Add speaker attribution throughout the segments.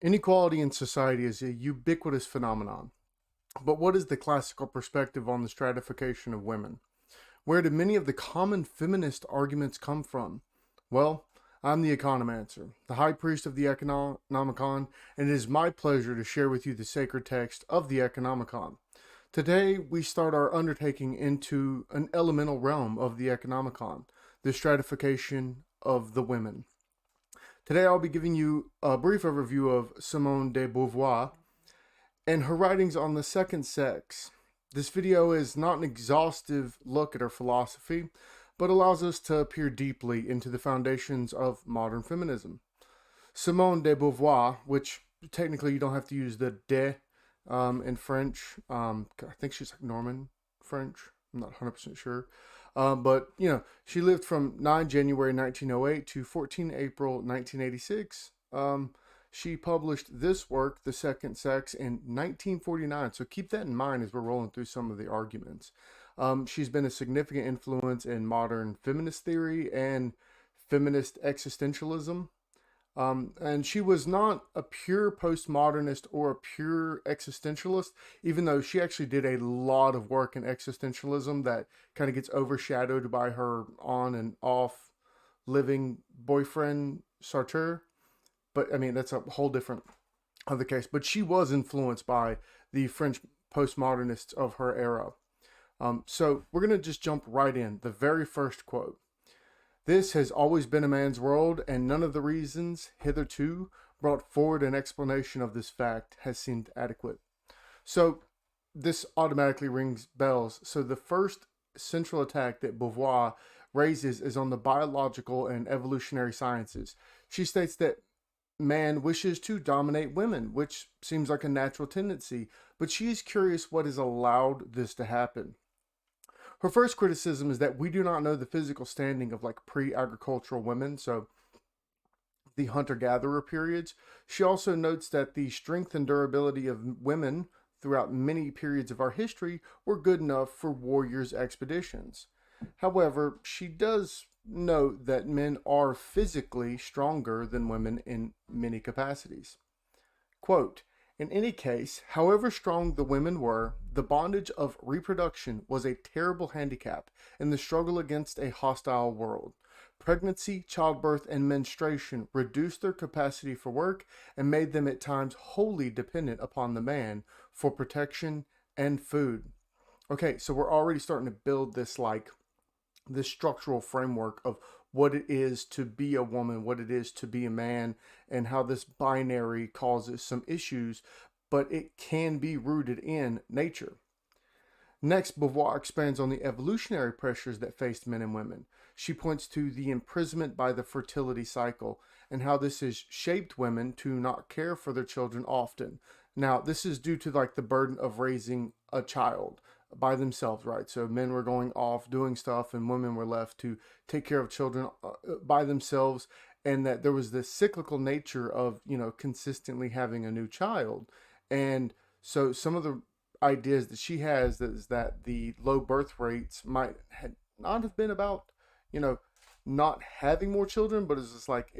Speaker 1: Inequality in society is a ubiquitous phenomenon. But what is the classical perspective on the stratification of women? Where do many of the common feminist arguments come from? Well, I'm the Economancer, the high priest of the Economicon, and it is my pleasure to share with you the sacred text of the Economicon. Today, we start our undertaking into an elemental realm of the Economicon, the stratification of the women. Today, I'll be giving you a brief overview of Simone De Beauvoir and her writings on the second sex. This video is not an exhaustive look at her philosophy, but allows us to peer deeply into the foundations of modern feminism. Simone de Beauvoir, which technically you don't have to use the de in French. I think she's like Norman French. I'm not 100% sure. But, she lived from 9 January 1908 to 14 April 1986. She published this work, The Second Sex, in 1949. So keep that in mind as we're rolling through some of the arguments. She's been a significant influence in modern feminist theory and feminist existentialism. And she was not a pure postmodernist or a pure existentialist, even though she actually did a lot of work in existentialism that kind of gets overshadowed by her on and off living boyfriend, Sartre. But I mean, that's a whole different other case. But she was influenced by the French postmodernists of her era. So we're going to just jump right in. The very first quote. This has always been a man's world, and none of the reasons hitherto brought forward an explanation of this fact has seemed adequate. So this automatically rings bells. So the first central attack that Beauvoir raises is on the biological and evolutionary sciences. She states that man wishes to dominate women, which seems like a natural tendency, but she is curious what has allowed this to happen. Her first criticism is that we do not know the physical standing of like pre-agricultural women, so the hunter-gatherer periods. She also notes that the strength and durability of women throughout many periods of our history were good enough for warriors' expeditions. However, she does note that men are physically stronger than women in many capacities. Quote, in any case, however strong the women were, the bondage of reproduction was a terrible handicap in the struggle against a hostile world. Pregnancy, childbirth, and menstruation reduced their capacity for work and made them at times wholly dependent upon the man for protection and food. Okay, so we're already starting to build this structural framework of what it is to be a woman, what it is to be a man, and how this binary causes some issues, but it can be rooted in nature. Next, Beauvoir expands on the evolutionary pressures that faced men and women. She points to the imprisonment by the fertility cycle and how this has shaped women to not care for their children often. Now, this is due to like the burden of raising a child by themselves, right? So men were going off doing stuff and women were left to take care of children by themselves, and that there was this cyclical nature of, consistently having a new child. And so some of the ideas that she has is that the low birth rates might not have been about, not having more children, but it's just like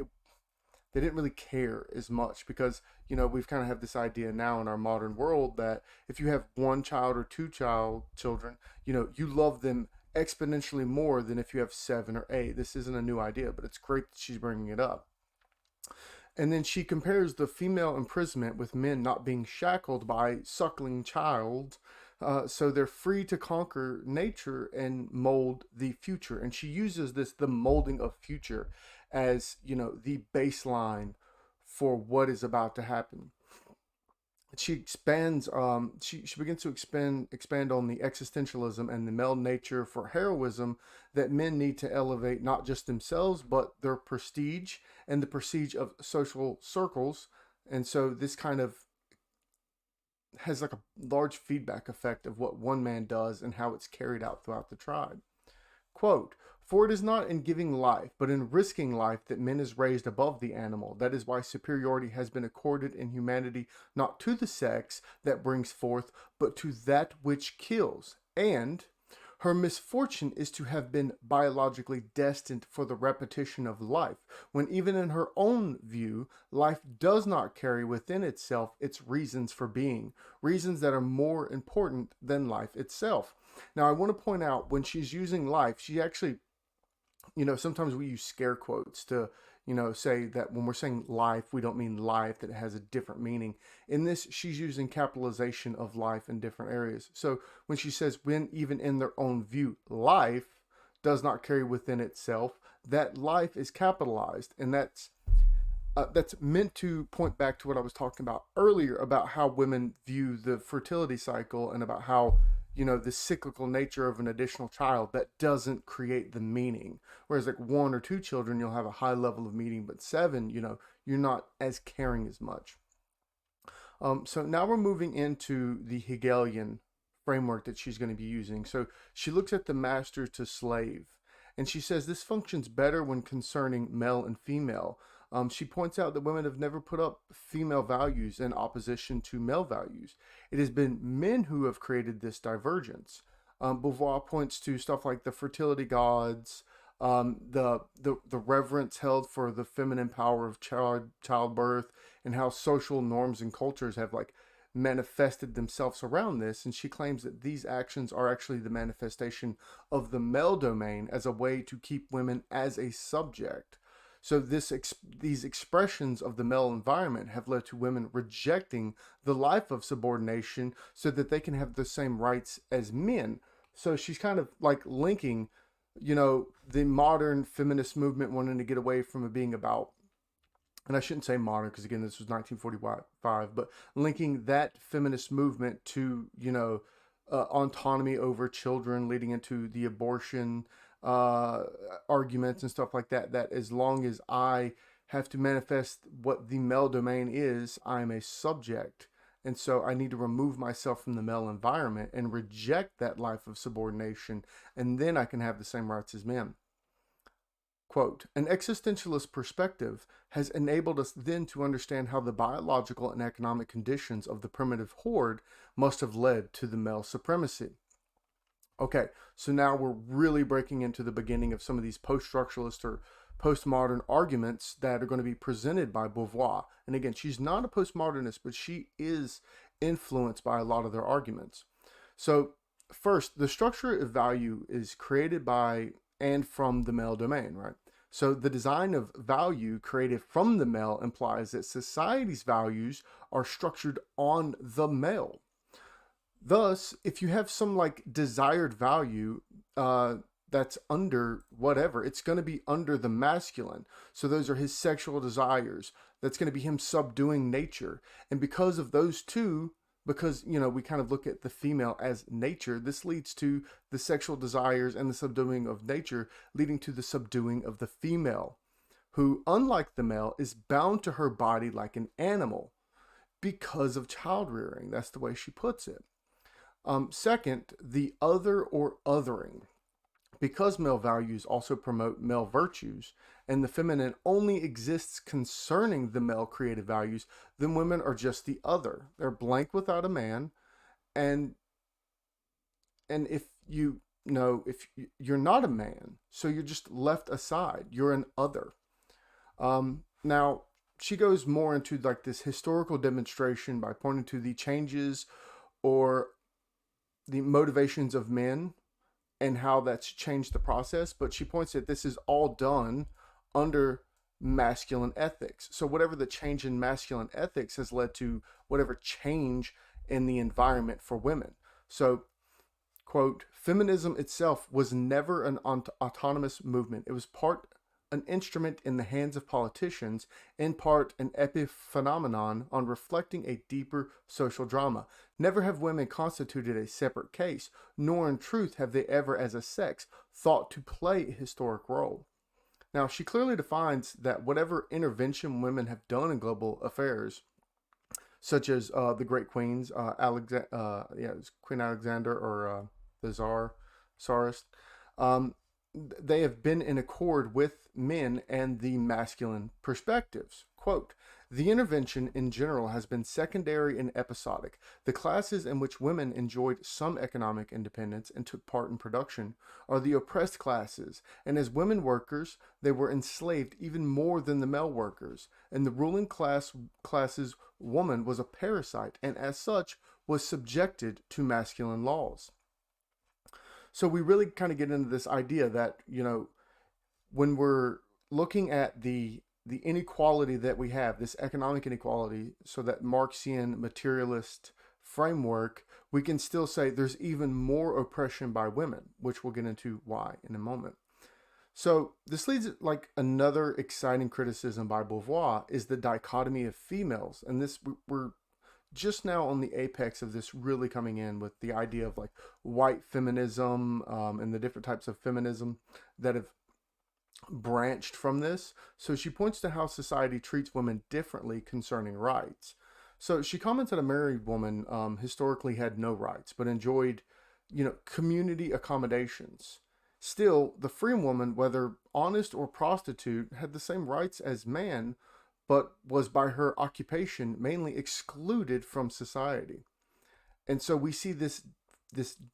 Speaker 1: they didn't really care as much because we've kind of have this idea now in our modern world that if you have one child or two children, you love them exponentially more than if you have 7 or 8. This isn't a new idea, but it's great that she's bringing it up. And then she compares the female imprisonment with men not being shackled by suckling child, so they're free to conquer nature and mold the future. And she uses the molding of future, as the baseline for what is about to happen. She expands. She begins to expand on the existentialism and the male nature for heroism that men need to elevate not just themselves but their prestige and the prestige of social circles. And so this kind of has like a large feedback effect of what one man does and how it's carried out throughout the tribe. Quote, for it is not in giving life, but in risking life that man is raised above the animal. That is why superiority has been accorded in humanity, not to the sex that brings forth, but to that which kills. And Her misfortune is to have been biologically destined for the repetition of life, when even in her own view, life does not carry within itself its reasons for being, reasons that are more important than life itself. Now, I want to point out when she's using life, she actually, sometimes we use scare quotes to, say that when we're saying life, we don't mean life, that it has a different meaning. In this, she's using capitalization of life in different areas. So when she says, when even in their own view, life does not carry within itself, that life is capitalized. And that's meant to point back to what I was talking about earlier about how women view the fertility cycle and about how, the cyclical nature of an additional child that doesn't create the meaning. Whereas like one or two children, you'll have a high level of meaning, but seven, you're not as caring as much. So now we're moving into the Hegelian framework that she's going to be using. So she looks at the master to slave, and she says this functions better when concerning male and female. She points out that women have never put up female values in opposition to male values. It has been men who have created this divergence. Beauvoir points to stuff like the fertility gods, the reverence held for the feminine power of childbirth, and how social norms and cultures have like manifested themselves around this. And she claims that these actions are actually the manifestation of the male domain as a way to keep women as a subject. So these expressions of the male environment have led to women rejecting the life of subordination so that they can have the same rights as men. So she's kind of like linking, the modern feminist movement wanting to get away from it being about, and I shouldn't say modern because again, this was 1945, but linking that feminist movement to, autonomy over children leading into the abortion arguments and stuff like that, that as long as I have to manifest what the male domain is, I'm a subject. And so I need to remove myself from the male environment and reject that life of subordination, and then I can have the same rights as men. Quote, an existentialist perspective has enabled us then to understand how the biological and economic conditions of the primitive horde must have led to the male supremacy. Okay, so now we're really breaking into the beginning of some of these post-structuralist or postmodern arguments that are going to be presented by Beauvoir. And again, she's not a postmodernist, but she is influenced by a lot of their arguments. So first, the structure of value is created by and from the male domain, right? So the design of value created from the male implies that society's values are structured on the male. Thus, if you have some like desired value that's under whatever, it's going to be under the masculine. So those are his sexual desires. That's going to be him subduing nature. And because of those two, because, we kind of look at the female as nature, this leads to the sexual desires and the subduing of nature, leading to the subduing of the female, who, unlike the male, is bound to her body like an animal because of child rearing. That's the way she puts it. Second, the other or othering. Because male values also promote male virtues, and the feminine only exists concerning the male creative values, then women are just the other. They're blank without a man, and if if you're not a man, so you're just left aside. You're an other. Now she goes more into like this historical demonstration by pointing to the changes or the motivations of men and how that's changed the process, but she points that this is all done under masculine ethics. So whatever the change in masculine ethics has led to whatever change in the environment for women. So, quote, feminism itself was never an autonomous movement. It was part an instrument in the hands of politicians, in part an epiphenomenon on reflecting a deeper social drama. Never have women constituted a separate case, nor in truth have they ever as a sex thought to play a historic role. Now, she clearly defines that whatever intervention women have done in global affairs, such as the great queens, it was Queen Alexander or the Tsarist, they have been in accord with men and the masculine perspectives. Quote, The intervention in general has been secondary and episodic. The classes in which women enjoyed some economic independence and took part in production are the oppressed classes, and as women workers, they were enslaved even more than the male workers. And the ruling class's woman was a parasite, and as such was subjected to masculine laws. So we really kind of get into this idea that, when we're looking at the inequality that we have, this economic inequality, so that Marxian materialist framework, we can still say there's even more oppression by women, which we'll get into why in a moment. So this leads like another exciting criticism by Beauvoir is the dichotomy of females, and this we're just now on the apex of this really coming in with the idea of like white feminism and the different types of feminism that have branched from this. So she points to how society treats women differently concerning rights. So she comments that a married woman historically had no rights, but enjoyed, community accommodations. Still, the free woman, whether honest or prostitute, had the same rights as man, but was by her occupation mainly excluded from society. And so we see this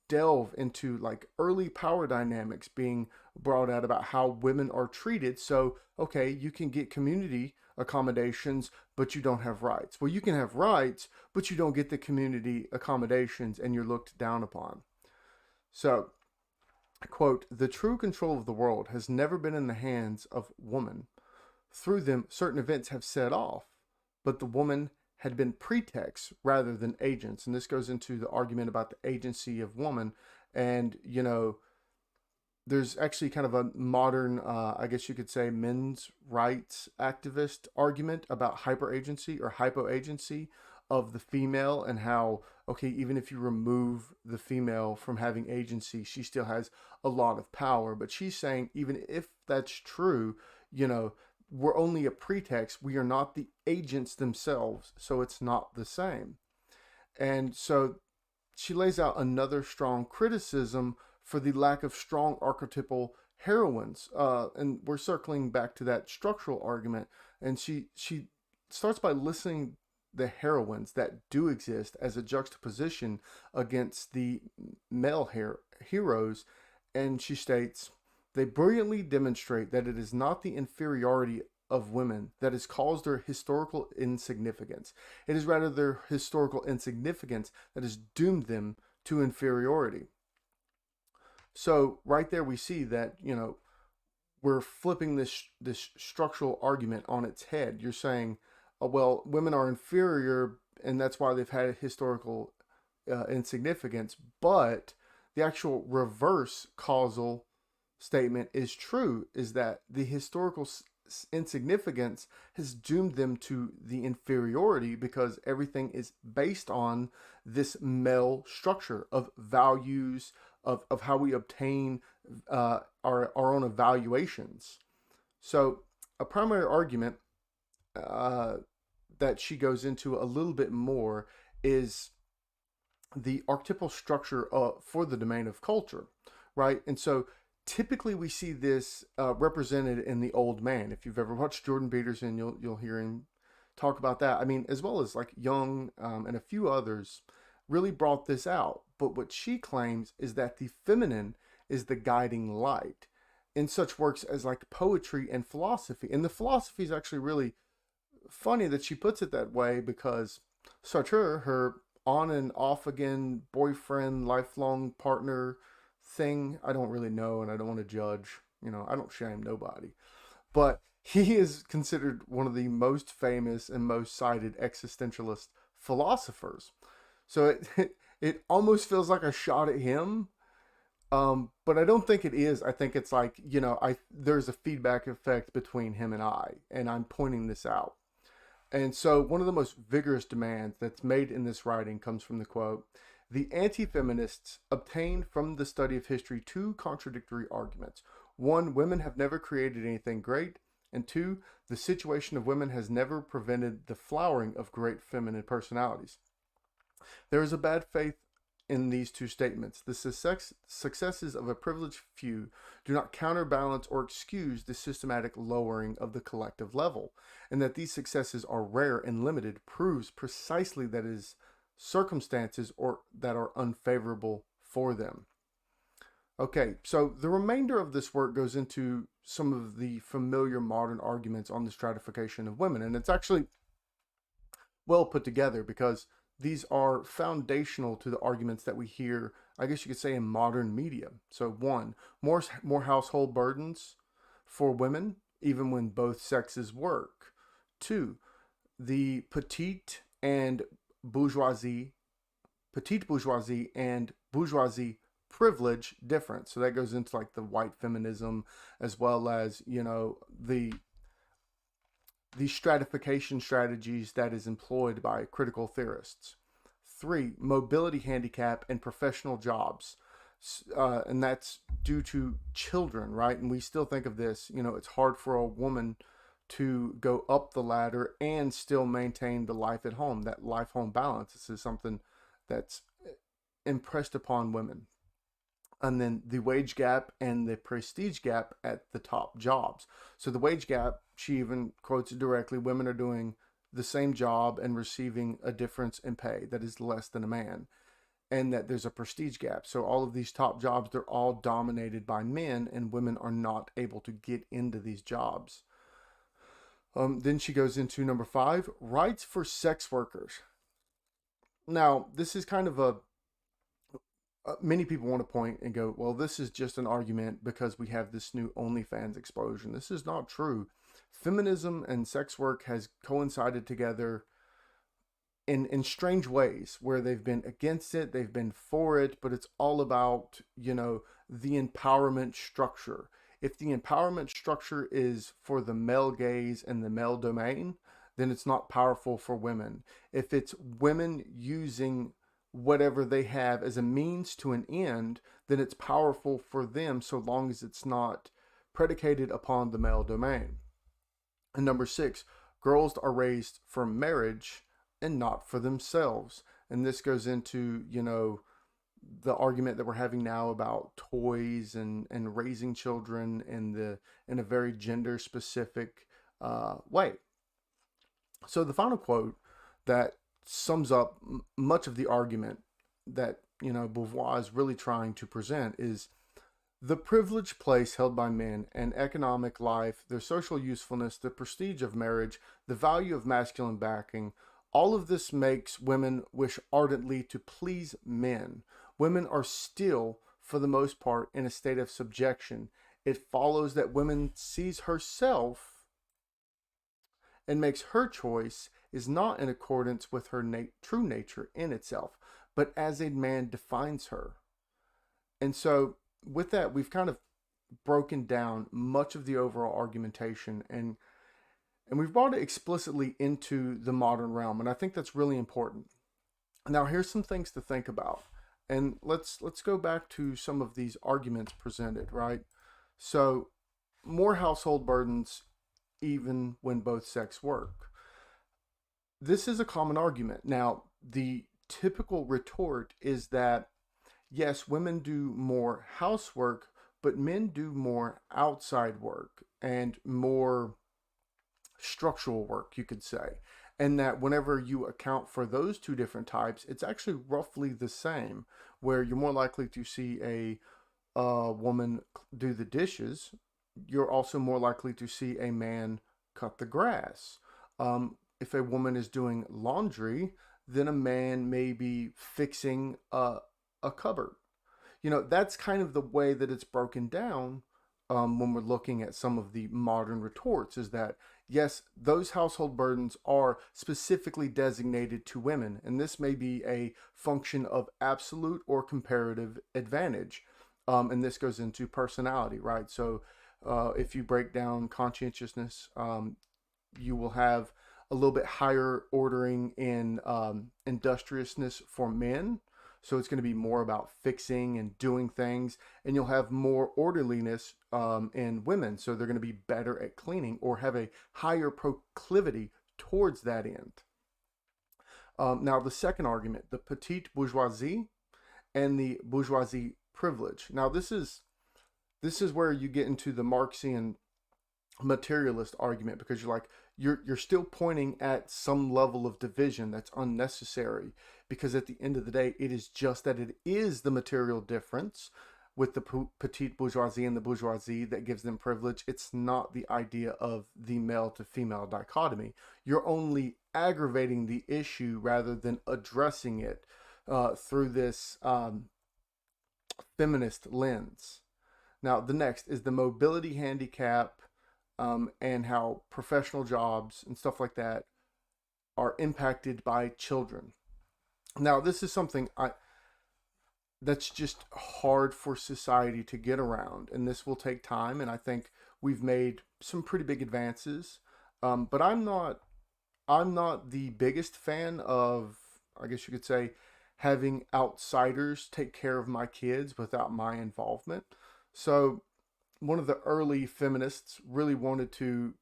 Speaker 1: delve into like early power dynamics being brought out about how women are treated. So, okay, you can get community accommodations, but you don't have rights. Well, you can have rights, but you don't get the community accommodations and you're looked down upon. So, quote, the true control of the world has never been in the hands of woman. Through them, certain events have set off, but the woman had been pretexts rather than agents. And this goes into the argument about the agency of woman. And, there's actually kind of a modern, I guess you could say, men's rights activist argument about hyperagency or hypoagency of the female, and how, okay, even if you remove the female from having agency, she still has a lot of power. But she's saying, even if that's true, we're only a pretext. We are not the agents themselves, so it's not the same. And so she lays out another strong criticism for the lack of strong archetypal heroines. And we're circling back to that structural argument. And she starts by listing the heroines that do exist as a juxtaposition against the male heroes. And she states, they brilliantly demonstrate that it is not the inferiority of women that has caused their historical insignificance. It is rather their historical insignificance that has doomed them to inferiority. So right there we see that, we're flipping this structural argument on its head. You're saying, oh, well, women are inferior and that's why they've had historical insignificance, but the actual reverse causal statement is true, is that the historical insignificance has doomed them to the inferiority because everything is based on this male structure of values, of how we obtain our own evaluations. So a primary argument that she goes into a little bit more is the archetypal structure for the domain of culture, right? And so typically we see this represented in the old man. If you've ever watched Jordan Peterson, you'll hear him talk about that. I mean, as well as like Jung and a few others really brought this out. But what she claims is that the feminine is the guiding light in such works as like poetry and philosophy. And the philosophy is actually really funny that she puts it that way, because Sartre, her on and off again boyfriend, lifelong partner thing, I don't really know, and I don't want to judge. I don't shame nobody. But he is considered one of the most famous and most cited existentialist philosophers. So it almost feels like a shot at him. But I don't think it is. I think it's like, there's a feedback effect between him and I'm pointing this out. And so one of the most vigorous demands that's made in this writing comes from the quote, the anti-feminists obtained from the study of history two contradictory arguments. One, women have never created anything great. And two, the situation of women has never prevented the flowering of great feminine personalities. There is a bad faith in these two statements. The successes of a privileged few do not counterbalance or excuse the systematic lowering of the collective level, and that these successes are rare and limited proves precisely that it is circumstances or that are unfavorable for them. Okay, so the remainder of this work goes into some of the familiar modern arguments on the stratification of women, and it's actually well put together because these are foundational to the arguments that we hear, I guess you could say, in modern media. So one, more household burdens for women, even when both sexes work. Two, the petite bourgeoisie and bourgeoisie privilege difference. So that goes into like the white feminism, as well as, you know, the stratification strategies that is employed by critical theorists. Three, mobility handicap and professional jobs. And that's due to children, right? And we still think of this, you know, it's hard for a woman to go up the ladder and still maintain the life at home. That life home balance, this is something that's impressed upon women. And then the wage gap and the prestige gap at the top jobs. So the wage gap, she even quotes it directly, women are doing the same job and receiving a difference in pay that is less than a man. And that there's a prestige gap. So all of these top jobs, they're all dominated by men, and women are not able to get into these jobs. Then she goes into number 5, rights for sex workers. Now, this is kind of a many people want to point and go, well, this is just an argument because we have this new OnlyFans explosion. This is not true. Feminism and sex work has coincided together in strange ways where they've been against it, they've been for it, but it's all about, you know, the empowerment structure. If the empowerment structure is for the male gaze and the male domain, then it's not powerful for women. If it's women using whatever they have as a means to an end, then it's powerful for them so long as it's not predicated upon the male domain. And number 6, girls are raised for marriage and not for themselves. And this goes into, you know, the argument that we're having now about toys and raising children in a very gender specific way. So the final quote that sums up much of the argument that, you know, Beauvoir is really trying to present is the privileged place held by men and economic life, their social usefulness, the prestige of marriage, the value of masculine backing. All of this makes women wish ardently to please men. Women are still, for the most part, in a state of subjection. It follows that woman sees herself and makes her choice is not in accordance with her true nature in itself, but as a man defines her. And so with that, we've kind of broken down much of the overall argumentation, and we've brought it explicitly into the modern realm, and I think that's really important. Now, here's some things to think about, and let's go back to some of these arguments presented, right? So, more household burdens even when both sex work. This is a common argument. Now, the typical retort is that, yes, women do more housework, but men do more outside work and more structural work, you could say. And that whenever you account for those two different types, it's actually roughly the same, where you're more likely to see a woman do the dishes. You're also more likely to see a man cut the grass. If a woman is doing laundry, then a man may be fixing a cupboard. You know, that's kind of the way that it's broken down when we're looking at some of the modern retorts, is that, yes, those household burdens are specifically designated to women, and this may be a function of absolute or comparative advantage. And this goes into personality, right? So if you break down conscientiousness, you will have a little bit higher ordering in industriousness for men. So it's going to be more about fixing and doing things, and you'll have more orderliness in women. So they're going to be better at cleaning or have a higher proclivity towards that end. Now, the second argument, the petite bourgeoisie and the bourgeoisie privilege. Now, this is where you get into the Marxian materialist argument, because you're still pointing at some level of division that's unnecessary, because at the end of the day it is just that it is the material difference with the petite bourgeoisie and the bourgeoisie that gives them privilege. It's not the idea of the male to female dichotomy. You're only aggravating the issue rather than addressing it through this feminist lens. Now, the next is the mobility handicap, and how professional jobs and stuff like that are impacted by children. Now, this is something that's just hard for society to get around, and this will take time. And I think we've made some pretty big advances, but I'm not the biggest fan of, I guess you could say, having outsiders take care of my kids without my involvement. So one of the early feminists really wanted to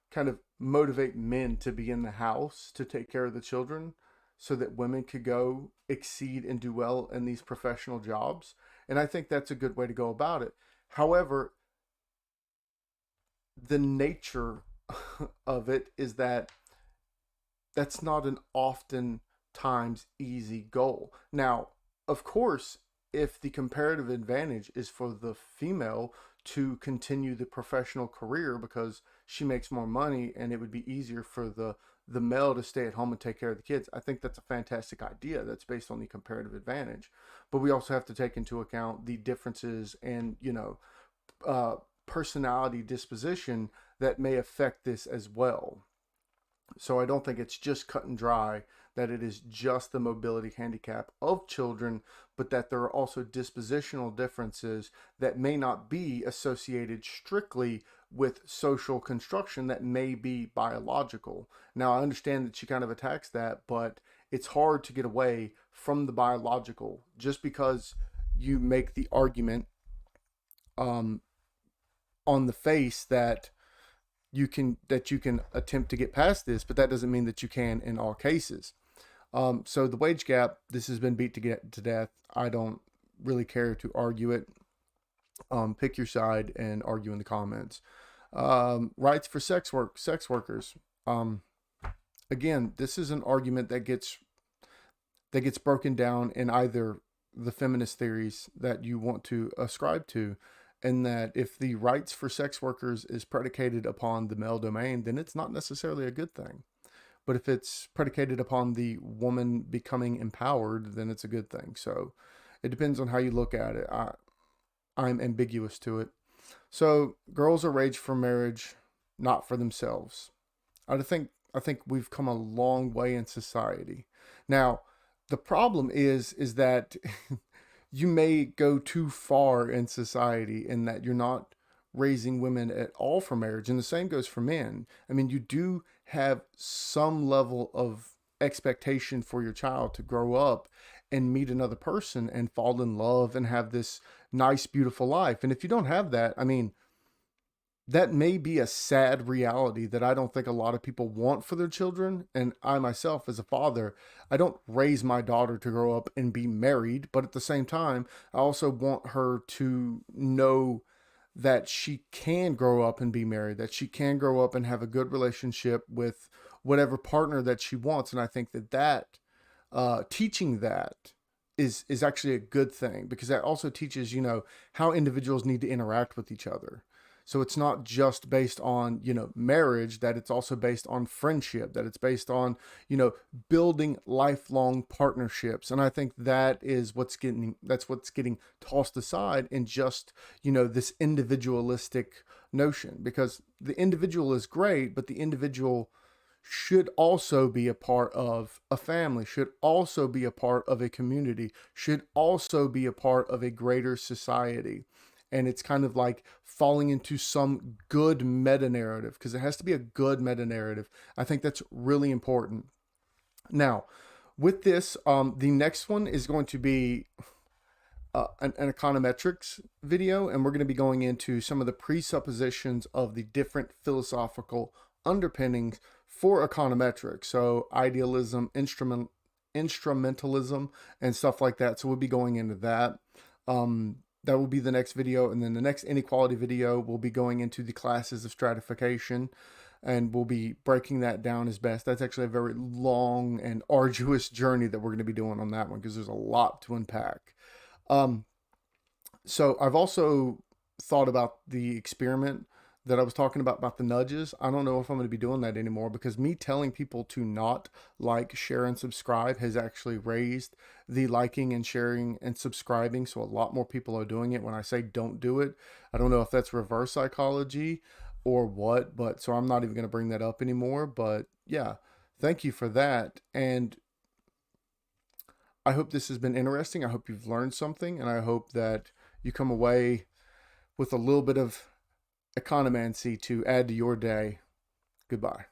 Speaker 1: kind of motivate men to be in the house to take care of the children so that women could go exceed and do well in these professional jobs. And I think that's a good way to go about it. However, the nature of it is that that's not an often times easy goal. Now, of course, if the comparative advantage is for the female to continue the professional career because she makes more money and it would be easier for the male to stay at home and take care of the kids, I think that's a fantastic idea that's based on the comparative advantage. But we also have to take into account the differences and, personality disposition that may affect this as well. So I don't think it's just cut and dry that it is just the mobility handicap of children, but that there are also dispositional differences that may not be associated strictly with social construction, that may be biological. Now, I understand that she kind of attacks that, but it's hard to get away from the biological just because you make the argument on the face that you can attempt to get past this, but that doesn't mean that you can in all cases. So the wage gap, this has been beat to death. I don't really care to argue it. Pick your side and argue in the comments. Rights for sex workers. Again, this is an argument that gets broken down in either the feminist theories that you want to ascribe to, and that if the rights for sex workers is predicated upon the male domain, then it's not necessarily a good thing. But if it's predicated upon the woman becoming empowered, then it's a good thing. So it depends on how you look at it. I'm ambiguous to it. So girls are raised for marriage, not for themselves. I think we've come a long way in society. Now, the problem is that you may go too far in society in that you're not raising women at all for marriage. And the same goes for men. I mean, you do have some level of expectation for your child to grow up and meet another person and fall in love and have this nice, beautiful life. And if you don't have that, I mean, that may be a sad reality that I don't think a lot of people want for their children. And I myself, as a father, I don't raise my daughter to grow up and be married, but at the same time, I also want her to know that she can grow up and be married, that she can grow up and have a good relationship with whatever partner that she wants. And I think that teaching that is actually a good thing, because that also teaches, how individuals need to interact with each other. So it's not just based on, marriage, that it's also based on friendship, that it's based on, building lifelong partnerships. And I think that's what's getting tossed aside in just, this individualistic notion, because the individual is great, but the individual should also be a part of a family, should also be a part of a community, should also be a part of a greater society. And it's kind of like falling into some good meta narrative, because it has to be a good meta narrative. I think that's really important. Now, with this, the next one is going to be an econometrics video, and we're going to be going into some of the presuppositions of the different philosophical underpinnings for econometrics. So idealism, instrumentalism and stuff like that. So we'll be going into that. That will be the next video. And then the next inequality video will be going into the classes of stratification, and we'll be breaking that down as best. That's actually a very long and arduous journey that we're going to be doing on that one, because there's a lot to unpack. So I've also thought about the experiment that I was talking about the nudges. I don't know if I'm going to be doing that anymore, because me telling people to not like, share, and subscribe has actually raised the liking and sharing and subscribing. So a lot more people are doing it when I say don't do it. I don't know if that's reverse psychology or what, but so I'm not even going to bring that up anymore. But yeah, thank you for that. And I hope this has been interesting. I hope you've learned something, and I hope that you come away with a little bit of economancy to add to your day. Goodbye.